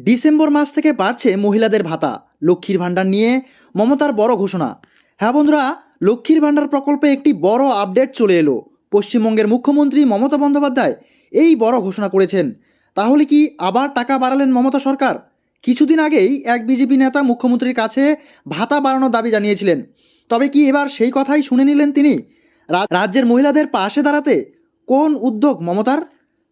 December মাস থেকে বাড়ছে মহিলাদের ভাতা। লক্ষ্মীর ভাণ্ডার নিয়ে মমতার বড় ঘোষণা। হ্যাঁ বন্ধুরা, লক্ষ্মীর ভাণ্ডার প্রকল্পে একটি বড় আপডেট চলে এলো। পশ্চিমবঙ্গের মুখ্যমন্ত্রী মমতা বন্দ্যোপাধ্যায় এই বড় ঘোষণা করেছেন। তাহলে কি আবার টাকা বাড়ালেন মমতা সরকার? কিছুদিন আগেই এক বিজেপি নেতা মুখ্যমন্ত্রীর কাছে ভাতা বাড়ানোর দাবি জানিয়েছিলেন। তবে কি এবার সেই কথাই শুনে নিলেন তিনি? রাজ্যের মহিলাদের পাশে দাঁড়াতে কোন উদ্যোগ মমতার?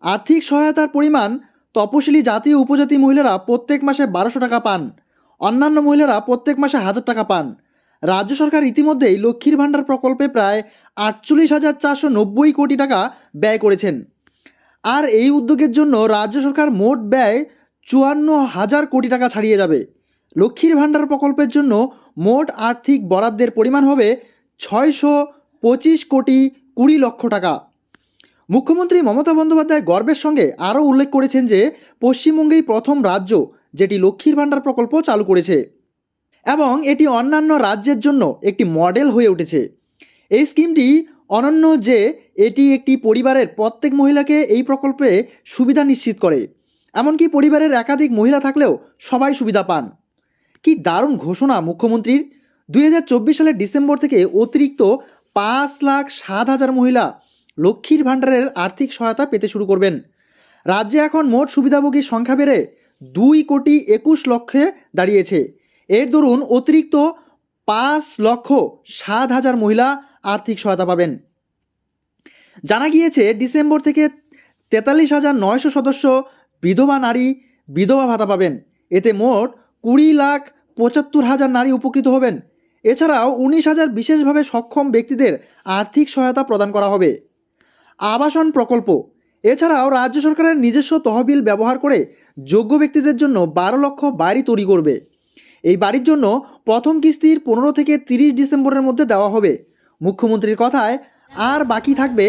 আর্থিক সহায়তার পরিমাণ: তপশিলি জাতি ও উপজাতি মহিলারা প্রত্যেক মাসে 1200 টাকা পান, অন্যান্য মহিলারা প্রত্যেক মাসে 1000 টাকা পান। রাজ্য সরকার ইতিমধ্যেই লক্ষ্মীর ভাণ্ডার প্রকল্পে প্রায় 48,490 কোটি টাকা ব্যয় করেছেন। আর এই উদ্যোগের জন্য রাজ্য সরকার মোট ব্যয় 54,000 কোটি টাকা ছাড়িয়ে যাবে। লক্ষ্মীর ভাণ্ডার প্রকল্পের জন্য মোট আর্থিক বরাদ্দের পরিমাণ হবে 625,20,00,000 টাকা। মুখ্যমন্ত্রী মমতা বন্দ্যোপাধ্যায় গর্বের সঙ্গে আরও উল্লেখ করেছেন যে পশ্চিমবঙ্গেই প্রথম রাজ্য যেটি লক্ষ্মীর ভাণ্ডার প্রকল্প চালু করেছে এবং এটি অন্যান্য রাজ্যের জন্য একটি মডেল হয়ে উঠেছে। এই স্কিমটি অনন্য যে এটি একটি পরিবারের প্রত্যেক মহিলাকে এই প্রকল্পে সুবিধা নিশ্চিত করে। এমনকি পরিবারের একাধিক মহিলা থাকলেও সবাই সুবিধা পান। কি দারুণ ঘোষণা মুখ্যমন্ত্রীর! 2024 সালের ডিসেম্বর থেকে অতিরিক্ত 5,07,000 মহিলা লক্ষ্মীর ভাণ্ডারের আর্থিক সহায়তা পেতে শুরু করবেন। রাজ্যে এখন মোট সুবিধাভোগীর সংখ্যা বেড়ে 2,21,00,000 দাঁড়িয়েছে। এর দরুন অতিরিক্ত 5,07,000 মহিলা আর্থিক সহায়তা পাবেন। জানা গিয়েছে ডিসেম্বর থেকে 43,900 সদস্য বিধবা নারী বিধবা ভাতা পাবেন। এতে মোট 20,75,000 নারী উপকৃত হবেন। এছাড়াও 19,000 বিশেষভাবে সক্ষম ব্যক্তিদের আর্থিক সহায়তা প্রদান করা হবে। আবাসন প্রকল্প: এছাড়াও রাজ্য সরকারের নিজস্ব তহবিল ব্যবহার করে যোগ্য ব্যক্তিদের জন্য 12 লক্ষ বাড়ি তৈরি করবে। এই বাড়ির জন্য প্রথম কিস্তির 15 থেকে 30 ডিসেম্বরের মধ্যে দেওয়া হবে। মুখ্যমন্ত্রীর কথায় আর বাকি থাকবে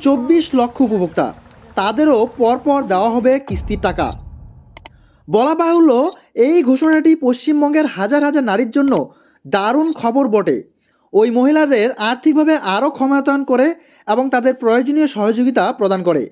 24 লক্ষ উপভোক্তা, তাদেরও পরপর দেওয়া হবে কিস্তির টাকা। বলা বাহুল্য, এই ঘোষণাটি পশ্চিমবঙ্গের হাজার হাজার নারীর জন্য দারুণ খবর বটে। ওই মহিলাদের আর্থিকভাবে আরও ক্ষমতায়ন করে এবং তাদের প্রয়োজনীয় সহযোগিতা প্রদান করে।